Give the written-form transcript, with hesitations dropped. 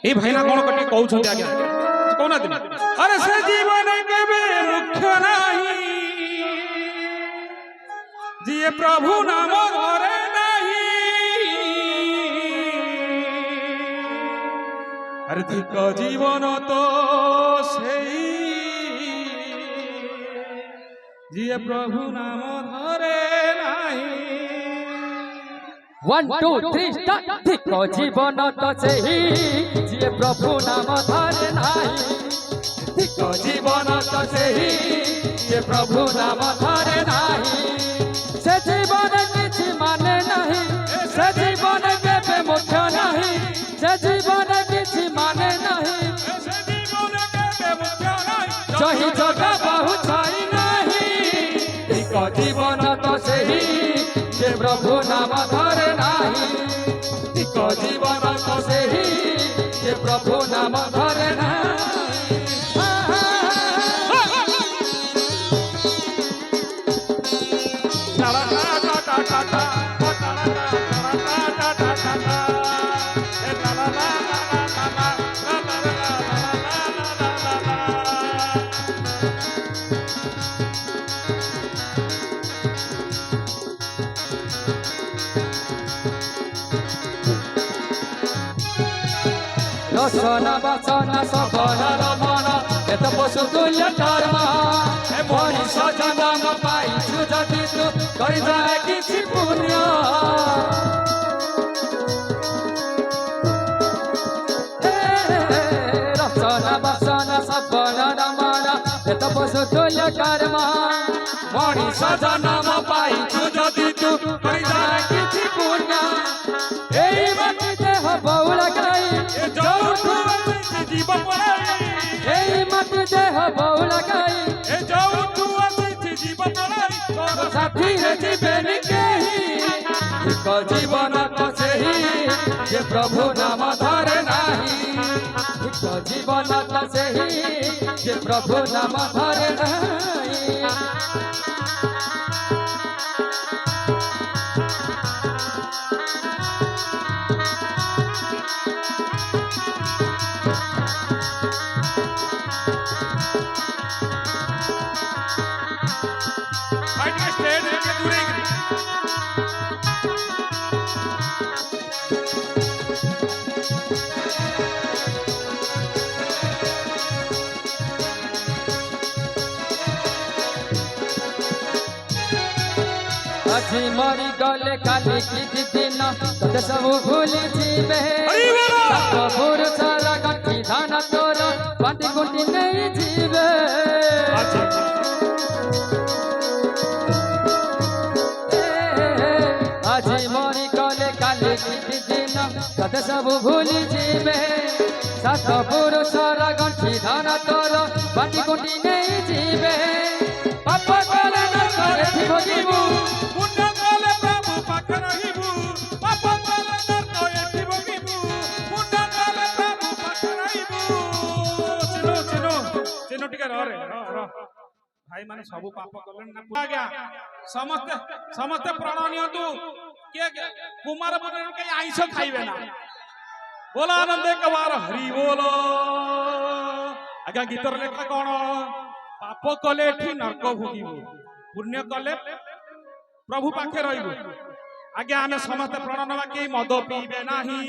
ए भाईना कोन कटी कहउ छथि आज्ञा कोना दिन अरे से जीवन केबे मुख्य नाही जिए प्रभु नाम घरे नाही अरे धिक जीवन तो सेई जिए प्रभु नाम धरे नाही 1 2 3 स्टार्ट धिक जीवन तो सेई जिए प्रभु नाम धरे नाही धिक जीवन तो सेई जिए प्रभु नाम धरे नाही से जीवन किछि माने नहीं से जीवन केबे मुख्य नहीं से जीवन किछि माने नहीं से जीवन केबे मुख्य नाही जही जगह बहु छाई नहीं धिक जीवन तो सेई जे प्रभु नाम धरे नाही धिक जीवन तो सेई जे प्रभु नाम धरे नाही रसना बसना सबन रमन एत पशु तुल्य धर्म ए मनीष जन्म पाइछु जदि तू करि जाए किछि पुण्य रसना बसना सबन रमन एत पशु तुल्य धर्म मनीष जन्म पाइछु जदि तू करि जाए किछि पुण्य एई मति देह बहुल गाई जीव पराई एई मति देह बहुल गाई ए जाऊ तू आसी जीव पराई तोर साथी रे जीवन केही धिक जीवन तो सेही जे प्रभु नाम धरे नाही धिक जीवन तो सेही जे प्रभु नाम धरे नाही আজি मरी गले काली की दिन तते सब भूली जीवे सबुर सारा गठी धान तोर बाटी गुटी नहीं जीवे আজি मरी गले काली की दिन तते सब भूली जीवे सबुर सारा गठी धान तोर बाटी गुटी नहीं जीवे पाप करे न करे भोगिबू भाई माने सब पाप करलन ना आज्ञा समस्त समस्त प्राण नियंतु के कुमार बने के आइंस खाइबे ना बोला आनंद एक बार हरि बोलो आज्ञा गीतर लेखा कोन पाप कले एठी नरक भोगिबो पुण्य कले प्रभु पाखे रहिबो आज्ञा आमे समस्त प्राण नवा के मद पीबे नाही